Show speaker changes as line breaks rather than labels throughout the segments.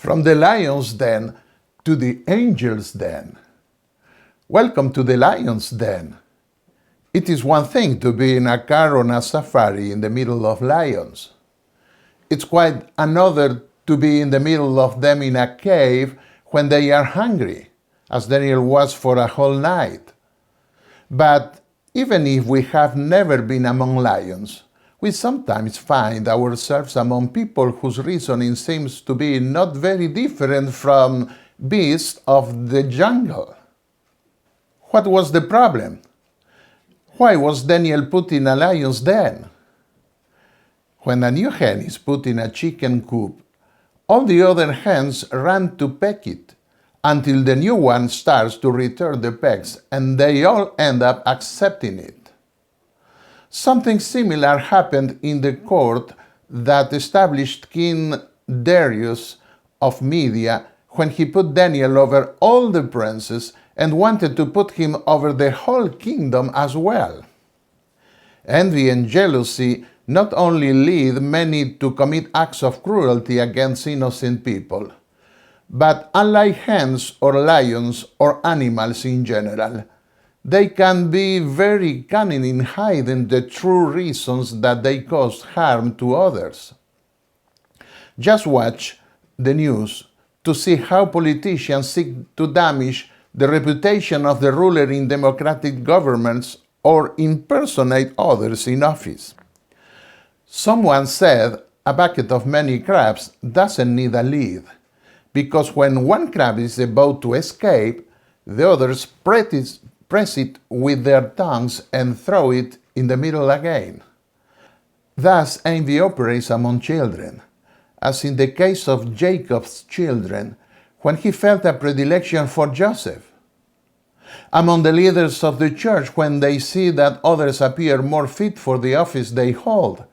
From the lion's den to the angel's den. Welcome to the lion's den. It is one thing to be in a car on a safari in the middle of lions. It's quite another to be in the middle of them in a cave when they are hungry, as Daniel was for a whole night. But even if we have never been among lions, we sometimes find ourselves among people whose reasoning seems to be not very different from beasts of the jungle. What was the problem? Why was Daniel put in a lion's den? When a new hen is put in a chicken coop, all the other hens run to peck it until the new one starts to return the pecks, and they all end up accepting it. Something similar happened in the court that established King Darius of Media when he put Daniel over all the princes and wanted to put him over the whole kingdom as well. Envy and jealousy not only lead many to commit acts of cruelty against innocent people, but unlike hens or lions or animals in general, they can be very cunning in hiding the true reasons that they cause harm to others. Just watch the news to see how politicians seek to damage the reputation of the ruler in democratic governments or impersonate others in office. Someone said a bucket of many crabs doesn't need a lid, because when one crab is about to escape, the others press it with their tongues and throw it in the middle again. Thus envy operates among children, as in the case of Jacob's children, when he felt a predilection for Joseph. Among the leaders of the church, when they see that others appear more fit for the office they hold,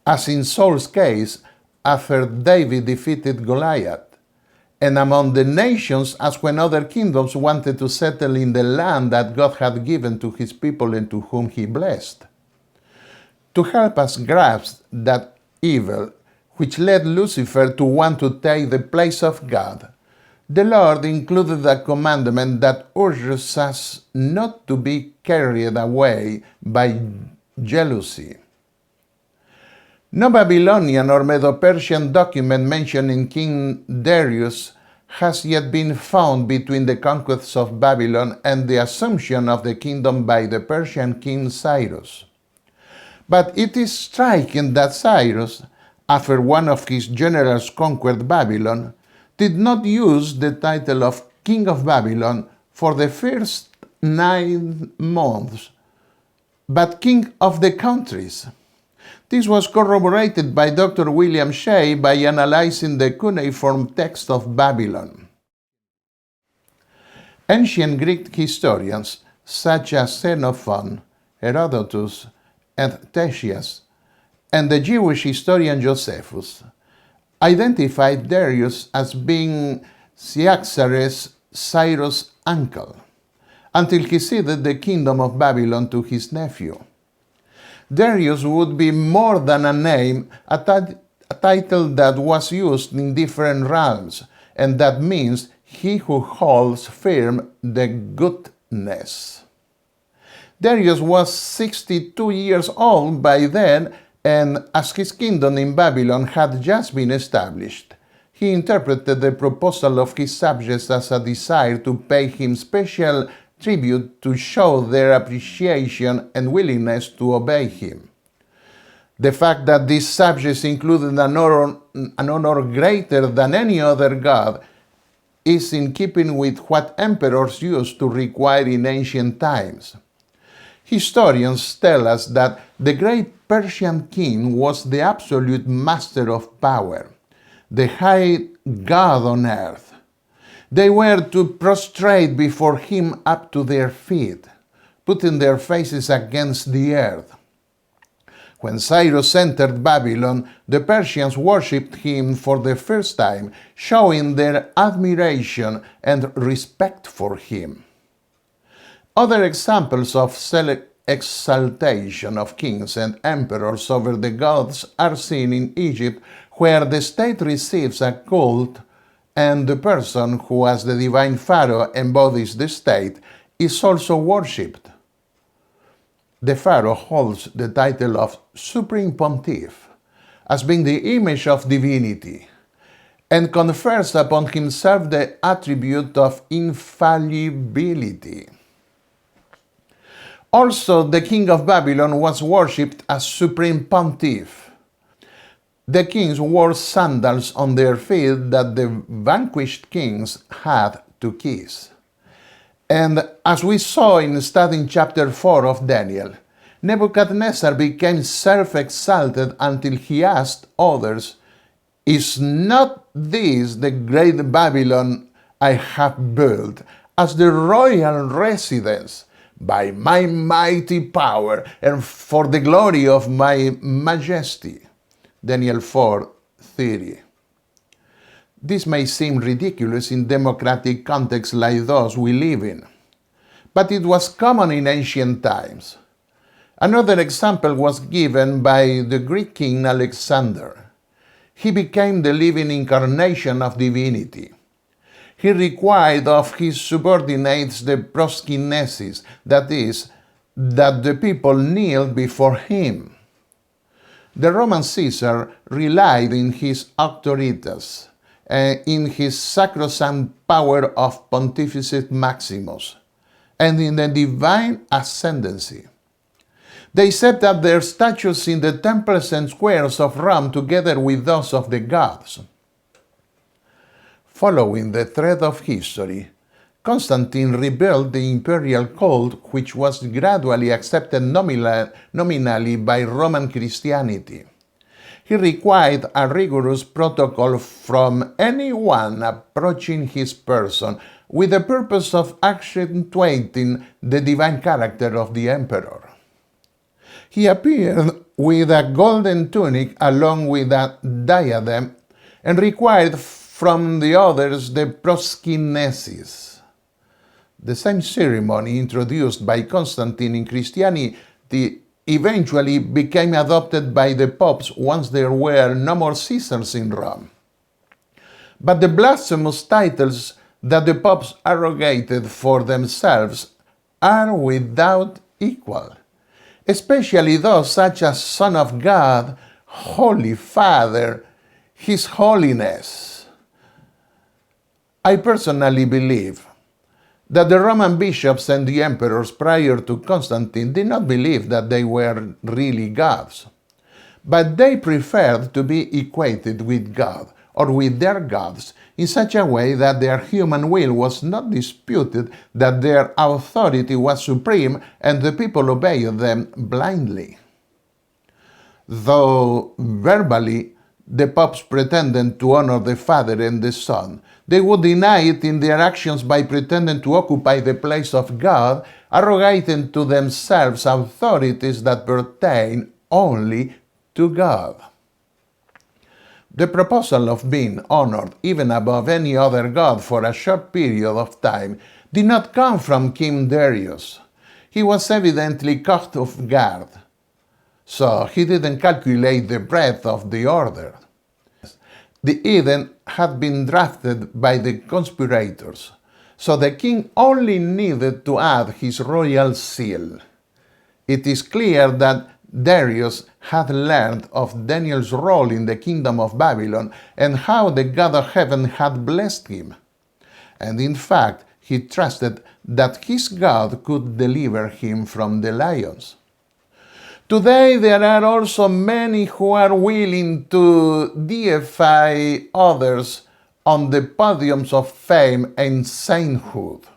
as in Saul's case after David defeated Goliath, and among the nations as when other kingdoms wanted to settle in the land that God had given to his people and to whom he blessed. To help us grasp that evil which led Lucifer to want to take the place of God, the Lord included a commandment that urges us not to be carried away by jealousy. No Babylonian or Medo-Persian document mentioning King Darius has yet been found between the conquests of Babylon and the assumption of the kingdom by the Persian king Cyrus. But it is striking that Cyrus, after one of his generals conquered Babylon, did not use the title of King of Babylon for the first 9 months, but King of the countries. This was corroborated by Dr. William Shea by analyzing the cuneiform text of Babylon. Ancient Greek historians such as Xenophon, Herodotus, and Ctesias, and the Jewish historian Josephus identified Darius as being Cyaxares, Cyrus' uncle, until he ceded the kingdom of Babylon to his nephew. Darius would be more than a name, a title that was used in different realms, and that means he who holds firm the goodness. Darius was 62 years old by then, and as his kingdom in Babylon had just been established, he interpreted the proposal of his subjects as a desire to pay him special tribute to show their appreciation and willingness to obey him. The fact that these subjects included an honor greater than any other god is in keeping with what emperors used to require in ancient times. Historians tell us that the great Persian king was the absolute master of power, the high god on earth. They were to prostrate before him up to their feet, putting their faces against the earth. When Cyrus entered Babylon, the Persians worshipped him for the first time, showing their admiration and respect for him. Other examples of exaltation of kings and emperors over the gods are seen in Egypt, where the state receives a cult and the person who as the divine Pharaoh embodies the state is also worshipped. The Pharaoh holds the title of Supreme Pontiff, as being the image of divinity, and confers upon himself the attribute of infallibility. Also, the king of Babylon was worshipped as Supreme Pontiff. The kings wore sandals on their feet that the vanquished kings had to kiss. And as we saw in studying chapter 4 of Daniel, Nebuchadnezzar became self-exalted until he asked others, "Is not this the great Babylon I have built as the royal residence by my mighty power and for the glory of my majesty?" Daniel 4:30. This may seem ridiculous in democratic contexts like those we live in, but it was common in ancient times. Another example was given by the Greek king Alexander. He became the living incarnation of divinity. He required of his subordinates the proskinesis, that is, that the people kneel before him. The Roman Caesar relied in his auctoritas, in his sacrosanct power of Pontificate Maximus, and in the divine ascendancy. They set up their statues in the temples and squares of Rome together with those of the gods. Following the thread of history, Constantine rebuilt the imperial cult, which was gradually accepted nominally by Roman Christianity. He required a rigorous protocol from anyone approaching his person with the purpose of accentuating the divine character of the emperor. He appeared with a golden tunic along with a diadem and required from the others the proskinesis. The same ceremony introduced by Constantine in Christianity eventually became adopted by the popes once there were no more Caesars in Rome. But the blasphemous titles that the popes arrogated for themselves are without equal, especially those such as Son of God, Holy Father, His Holiness. I personally believe that the Roman bishops and the emperors prior to Constantine did not believe that they were really gods, but they preferred to be equated with God or with their gods in such a way that their human will was not disputed, that their authority was supreme, and the people obeyed them blindly. Though verbally the popes pretended to honor the Father and the Son, they would deny it in their actions by pretending to occupy the place of God, arrogating to themselves authorities that pertain only to God. The proposal of being honored even above any other god for a short period of time did not come from King Darius. He was evidently caught off guard, so he didn't calculate the breadth of the order. The edict had been drafted by the conspirators, so the king only needed to add his royal seal. It is clear that Darius had learned of Daniel's role in the kingdom of Babylon and how the God of heaven had blessed him. And in fact, he trusted that his God could deliver him from the lions. Today, there are also many who are willing to deify others on the podiums of fame and sainthood.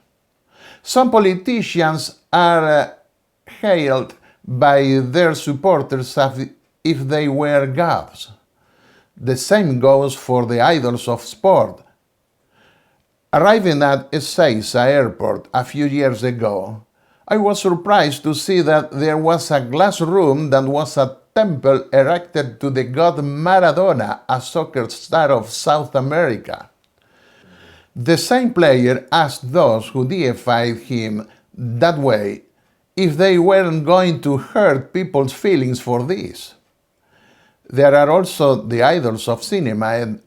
Some politicians are hailed by their supporters as if they were gods. The same goes for the idols of sport. Arriving at Ezeiza airport a few years ago, I was surprised to see that there was a glass room that was a temple erected to the god Maradona, a soccer star of South America. The same player asked those who deified him that way if they weren't going to hurt people's feelings for this. There are also the idols of cinema and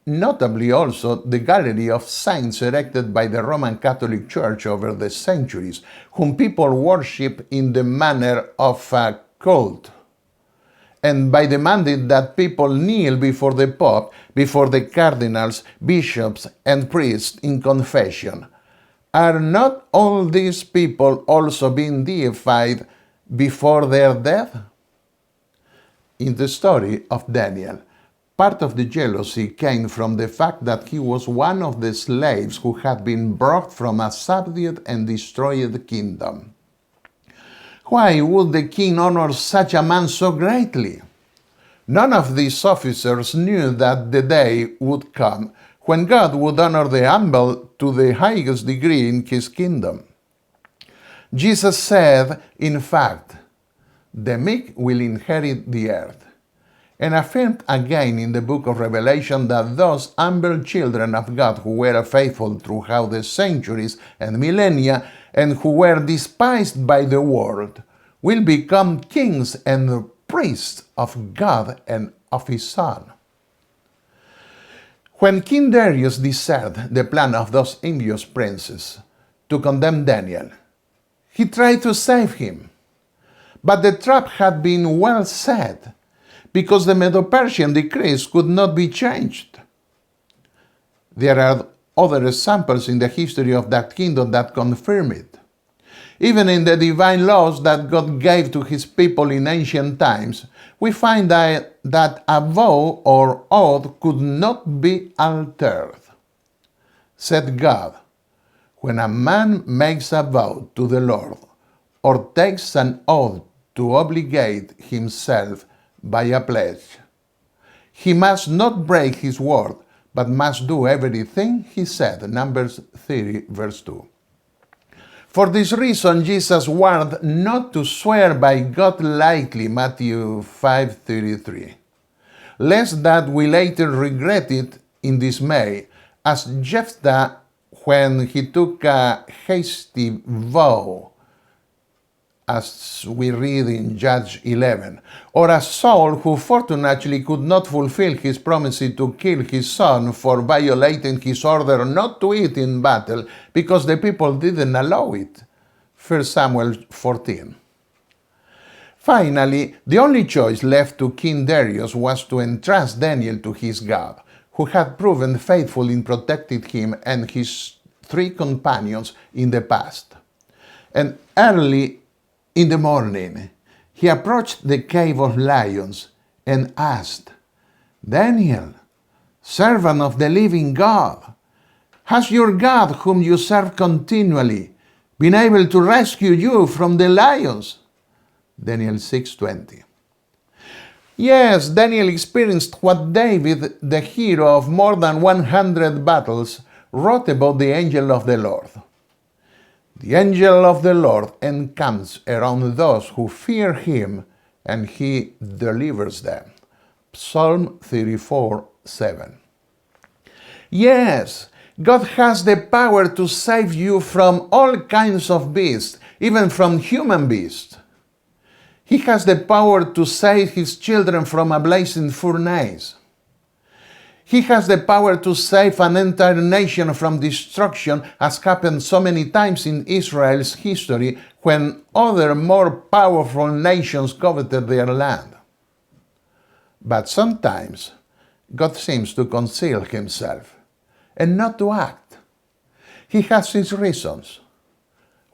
notably also the gallery of saints erected by the Roman Catholic Church over the centuries, whom people worship in the manner of a cult, and by demanding that people kneel before the Pope, before the cardinals, bishops, and priests in confession. Are not all these people also being deified before their death? In the story of Daniel, part of the jealousy came from the fact that he was one of the slaves who had been brought from a subdued and destroyed kingdom. Why would the king honor such a man so greatly? None of these officers knew that the day would come when God would honor the humble to the highest degree in his kingdom. Jesus said, in fact, the meek will inherit the earth, and affirmed again in the book of Revelation that those humble children of God who were faithful throughout the centuries and millennia and who were despised by the world will become kings and priests of God and of his Son. When King Darius discerned the plan of those envious princes to condemn Daniel, he tried to save him. But the trap had been well set, because the Medo-Persian decrees could not be changed. There are other examples in the history of that kingdom that confirm it. Even in the divine laws that God gave to his people in ancient times, we find that a vow or oath could not be altered. Said God, when a man makes a vow to the Lord or takes an oath to obligate himself by a pledge, he must not break his word, but must do everything he said. Numbers 30, verse 2. For this reason, Jesus warned not to swear by God lightly, Matthew 5:33, lest that we later regret it in dismay, as Jephthah when he took a hasty vow, as we read in Judges 11, or as Saul, who fortunately could not fulfill his promise to kill his son for violating his order not to eat in battle because the people didn't allow it. 1 Samuel 14. Finally, the only choice left to King Darius was to entrust Daniel to his God, who had proven faithful in protecting him and his 3 companions in the past. And early in the morning, he approached the cave of lions and asked, Daniel, servant of the living God, has your God, whom you serve continually, been able to rescue you from the lions? Daniel 6:20. Yes, Daniel experienced what David, the hero of more than 100 battles, wrote about the angel of the Lord. The angel of the Lord encamps around those who fear him, and he delivers them. Psalm 34:7. Yes, God has the power to save you from all kinds of beasts, even from human beasts. He has the power to save his children from a blazing furnace. He has the power to save an entire nation from destruction, as happened so many times in Israel's history when other more powerful nations coveted their land. But sometimes God seems to conceal himself and not to act. He has his reasons.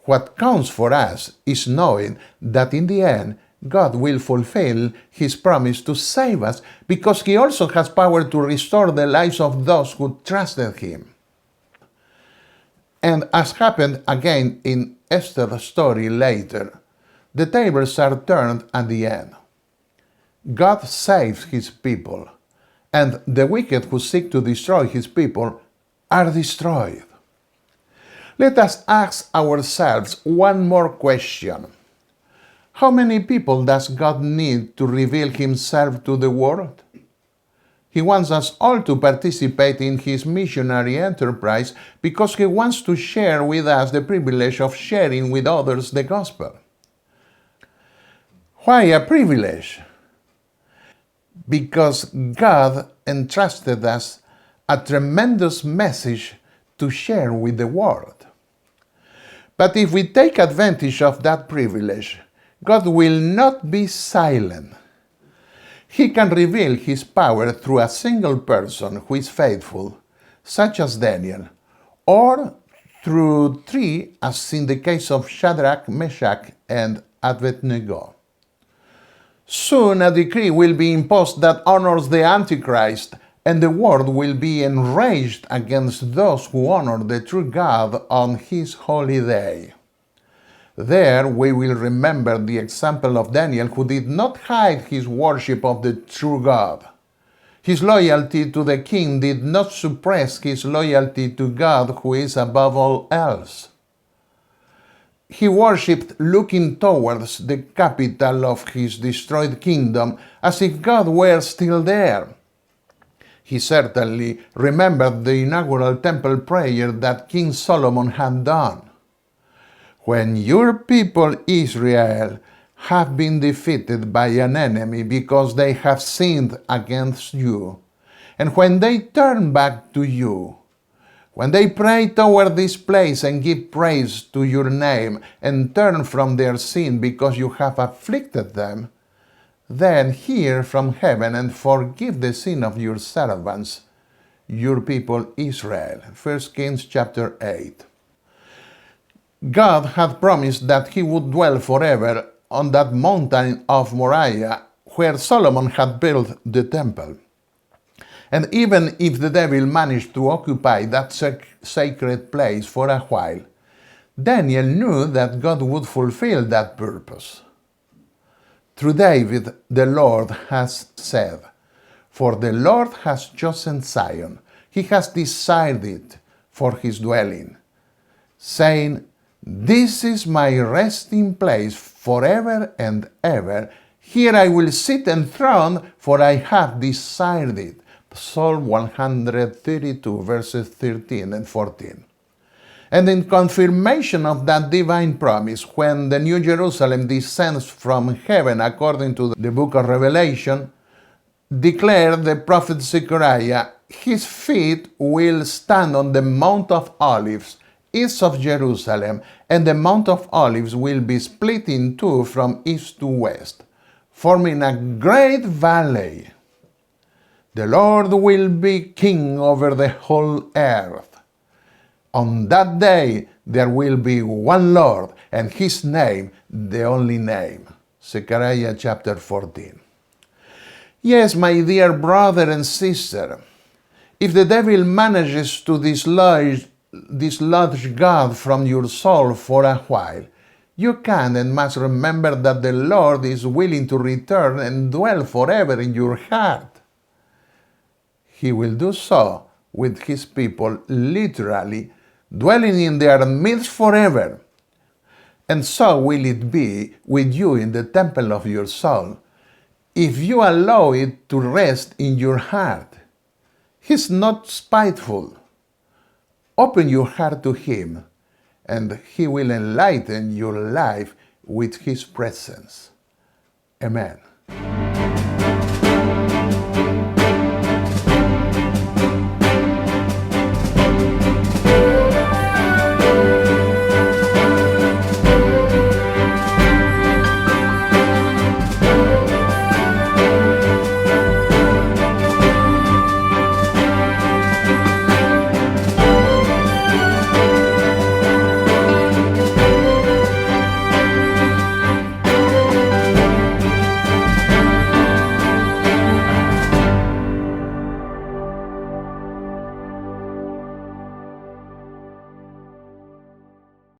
What counts for us is knowing that in the end, God will fulfill his promise to save us, because he also has power to restore the lives of those who trusted him. And as happened again in Esther's story later, the tables are turned at the end. God saves his people, and the wicked who seek to destroy his people are destroyed. Let us ask ourselves one more question. How many people does God need to reveal himself to the world? He wants us all to participate in his missionary enterprise because he wants to share with us the privilege of sharing with others the gospel. Why a privilege? Because God entrusted us a tremendous message to share with the world. But if we take advantage of that privilege, God will not be silent. He can reveal His power through a single person who is faithful, such as Daniel, or through three, as in the case of Shadrach, Meshach, and Abednego. Soon a decree will be imposed that honors the Antichrist, and the world will be enraged against those who honor the true God on His holy day. There we will remember the example of Daniel, who did not hide his worship of the true God. His loyalty to the king did not suppress his loyalty to God, who is above all else. He worshipped looking towards the capital of his destroyed kingdom as if God were still there. He certainly remembered the inaugural temple prayer that King Solomon had done. When your people Israel have been defeated by an enemy because they have sinned against you, and when they turn back to you, when they pray toward this place and give praise to your name and turn from their sin because you have afflicted them, then hear from heaven and forgive the sin of your servants, your people Israel. 1 Kings chapter 8. God had promised that He would dwell forever on that mountain of Moriah where Solomon had built the temple. And even if the devil managed to occupy that sacred place for a while, Daniel knew that God would fulfill that purpose. Through David, the Lord has said, "For the Lord has chosen Zion, He has desired it for His dwelling, saying, This is my resting place forever and ever. Here I will sit enthroned, for I have desired it." Psalm 132, verses 13 and 14. And in confirmation of that divine promise, when the New Jerusalem descends from heaven according to the book of Revelation, declared the prophet Zechariah, "His feet will stand on the Mount of Olives, east of Jerusalem, and the Mount of Olives will be split in two from east to west, forming a great valley. The Lord will be king over the whole earth. On that day there will be one Lord, and His name the only name." Zechariah chapter 14. Yes, my dear brother and sister, if the devil manages to dislodge God from your soul for a while, you can and must remember that the Lord is willing to return and dwell forever in your heart. He will do so with His people, literally dwelling in their midst forever. And so will it be with you in the temple of your soul, if you allow it to rest in your heart. He's not spiteful. Open your heart to Him, and He will enlighten your life with His presence. Amen.